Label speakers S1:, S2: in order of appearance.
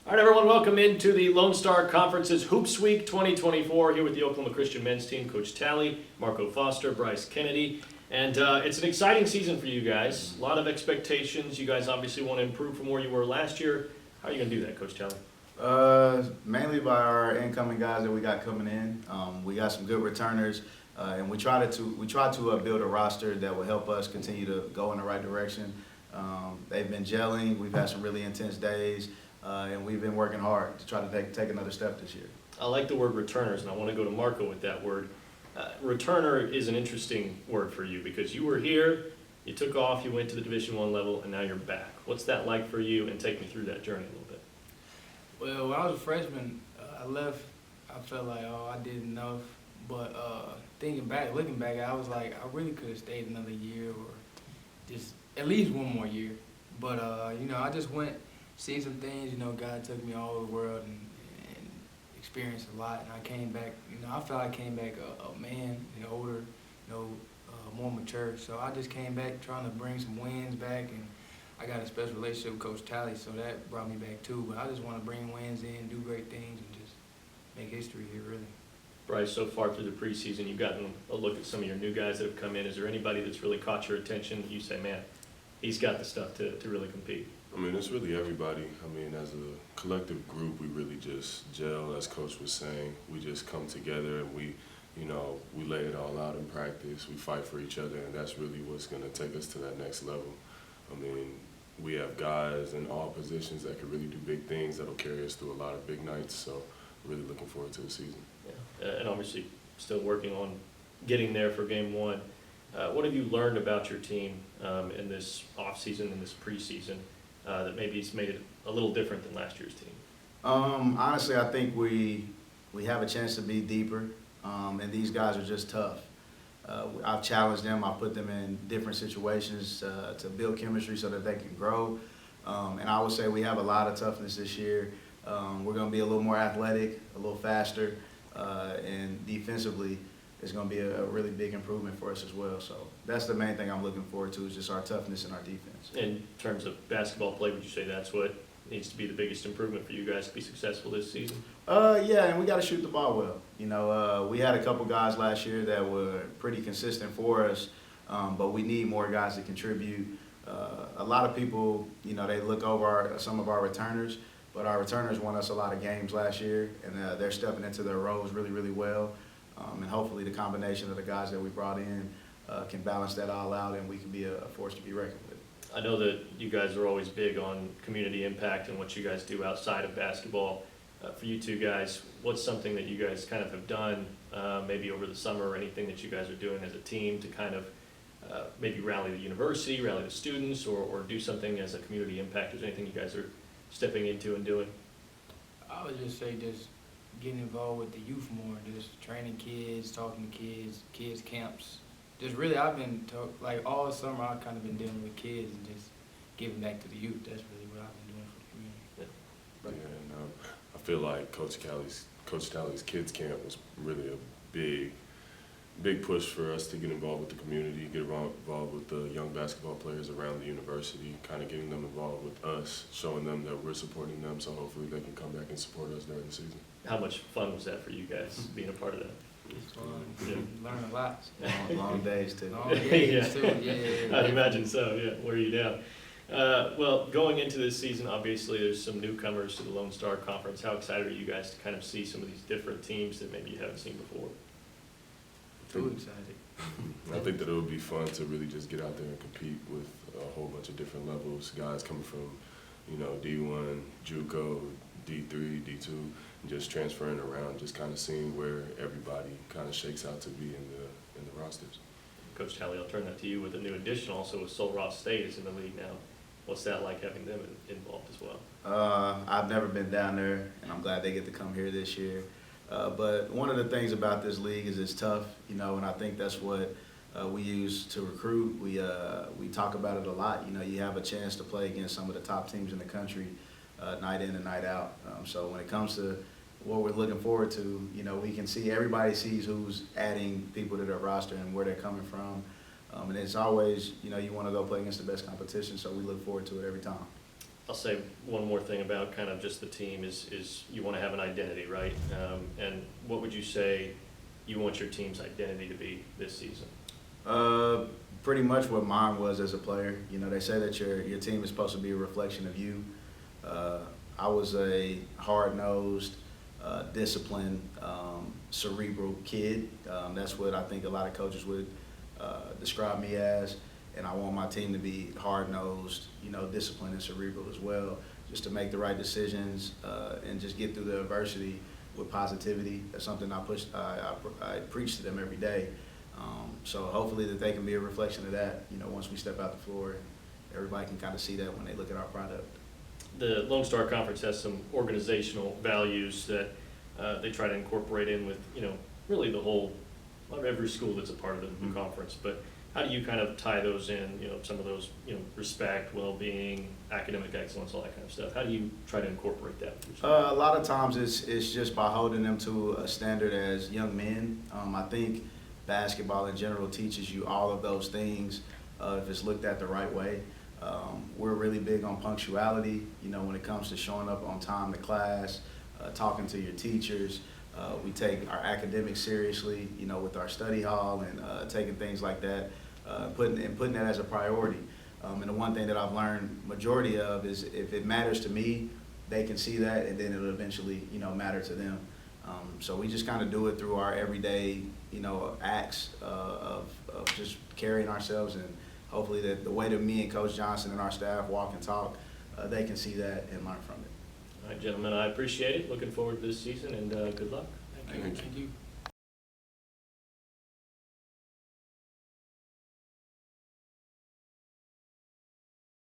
S1: All right, everyone, welcome into the Lone Star Conference's Hoops Week 2024 here with the Oklahoma Christian men's team, Coach Talley, Marco Foster, Bryce Kennedy. And it's an exciting season for you guys. A lot of expectations. You guys obviously want to improve from where you were last year. How are you going to do that, Coach Talley?
S2: Mainly by our incoming guys that we got coming in. We got some good returners, and we try to build a roster that will help us continue to go in the right direction. They've been gelling. We've had some really intense days. And we've been working hard to try to take another step this year.
S1: I like the word returners, and I want to go to Marco with that word. Returner is an interesting word for you because you were here, you took off, you went to the Division I level, and now you're back. What's that like for you, and take me through that journey a little bit.
S3: Well, when I was a freshman, I left, I felt like, I did enough. But looking back, I was like, I really could have stayed another year or just at least one more year. But, I just went, see some things, God took me all over the world and experienced a lot. And I came back, I felt I came back a man, older, more mature. So I just came back trying to bring some wins back, and I got a special relationship with Coach Talley, so that brought me back too. But I just want to bring wins in, do great things, and just make history here, really.
S1: Bryce, so far through the preseason, you've gotten a look at some of your new guys that have come in. Is there anybody that's really caught your attention that you say, man, he's got the stuff to really compete?
S4: I mean, it's really everybody. I mean, as a collective group, we really just gel, as Coach was saying. We just come together and we lay it all out in practice. We fight for each other, and that's really what's going to take us to that next level. I mean, we have guys in all positions that can really do big things that'll carry us through a lot of big nights. So, really looking forward to the season.
S1: Yeah, and obviously still working on getting there for Game 1. What have you learned about your team in this offseason, in this preseason, that maybe it's made it a little different than last year's team?
S2: Honestly, I think we have a chance to be deeper, and these guys are just tough. I've challenged them. I've put them in different situations to build chemistry so that they can grow. And I would say we have a lot of toughness this year. We're going to be a little more athletic, a little faster, and defensively it's going to be a really big improvement for us as well. So that's the main thing I'm looking forward to, is just our toughness and our defense.
S1: In terms of basketball play, would you say that's what needs to be the biggest improvement for you guys to be successful this season?
S2: Yeah, and we got to shoot the ball well. We had a couple guys last year that were pretty consistent for us, but we need more guys to contribute. A lot of people, they look over some of our returners, but our returners won us a lot of games last year, and they're stepping into their roles really, really well. And hopefully the combination of the guys that we brought in can balance that all out, and we can be a force to be reckoned with.
S1: I know that you guys are always big on community impact and what you guys do outside of basketball. For you two guys, what's something that you guys kind of have done maybe over the summer, or anything that you guys are doing as a team to kind of maybe rally the university, rally the students, or do something as a community impact? Is there anything you guys are stepping into and doing?
S3: I would just say just getting involved with the youth more, just training kids, talking to kids camps. Just really, I've been, all summer I've kind of been dealing with kids and just giving back to the youth. That's really what I've been doing for the community.
S4: Yeah, and I feel like Coach Talley's Kids Camp was really a big push for us to get involved with the community, get involved with the young basketball players around the university, kind of getting them involved with us, showing them that we're supporting them, so hopefully they can come back and support us during the season.
S1: How much fun was that for you guys, being a part of that?
S3: It's fun.
S1: Yeah.
S3: Learn a lot.
S2: Long days, too.
S3: Long days, too. Yeah.
S1: I'd imagine so, yeah, wear you down. Well, going into this season, obviously there's some newcomers to the Lone Star Conference. How excited are you guys to kind of see some of these different teams that maybe you haven't seen before?
S3: Too excited.
S4: I think that it would be fun to really just get out there and compete with a whole bunch of different levels, guys coming from, D1, JUCO, D3, D2, and just transferring around, just kind of seeing where everybody kind of shakes out to be in the rosters.
S1: Coach Talley, I'll turn that to you with a new addition also with Sul Ross State is in the league now. What's that like, having them involved as well?
S2: I've never been down there, and I'm glad they get to come here this year. But one of the things about this league is it's tough, and I think that's what we use to recruit. We talk about it a lot. You have a chance to play against some of the top teams in the country night in and night out. So when it comes to what we're looking forward to, we can see, everybody sees who's adding people to their roster and where they're coming from. And it's always, you want to go play against the best competition, so we look forward to it every time.
S1: I'll say one more thing about kind of just the team is you want to have an identity, right? And what would you say you want your team's identity to be this season?
S2: Pretty much what mine was as a player. You know, they say that your team is supposed to be a reflection of you. I was a hard-nosed, disciplined, cerebral kid. That's what I think a lot of coaches would describe me as. And I want my team to be hard-nosed, you know, disciplined and cerebral as well, just to make the right decisions and just get through the adversity with positivity. That's something I preach to them every day. So hopefully that they can be a reflection of that, you know, once we step out the floor. Everybody can kind of see that when they look at our product.
S1: The Lone Star Conference has some organizational values that they try to incorporate in with, you know, really the whole, every school that's a part of the conference. But how do you kind of tie those in, you know, some of those, you know, respect, well-being, academic excellence, all that kind of stuff? How do you try to incorporate that?
S2: A lot of times it's just by holding them to a standard as young men. I think basketball in general teaches you all of those things if it's looked at the right way. We're really big on punctuality, you know, when it comes to showing up on time to class, talking to your teachers. We take our academics seriously, you know, with our study hall and taking things like that, putting that as a priority. And the one thing that I've learned majority of is if it matters to me, they can see that, and then it'll eventually, you know, matter to them. So we just kind of do it through our everyday, you know, acts of just carrying ourselves, and hopefully that the way that me and Coach Johnson and our staff walk and talk, they can see that and learn from it.
S1: All right, gentlemen, I appreciate it. Looking forward to this season, and good luck.
S3: Thank you.
S4: Thank you.
S3: Thank you.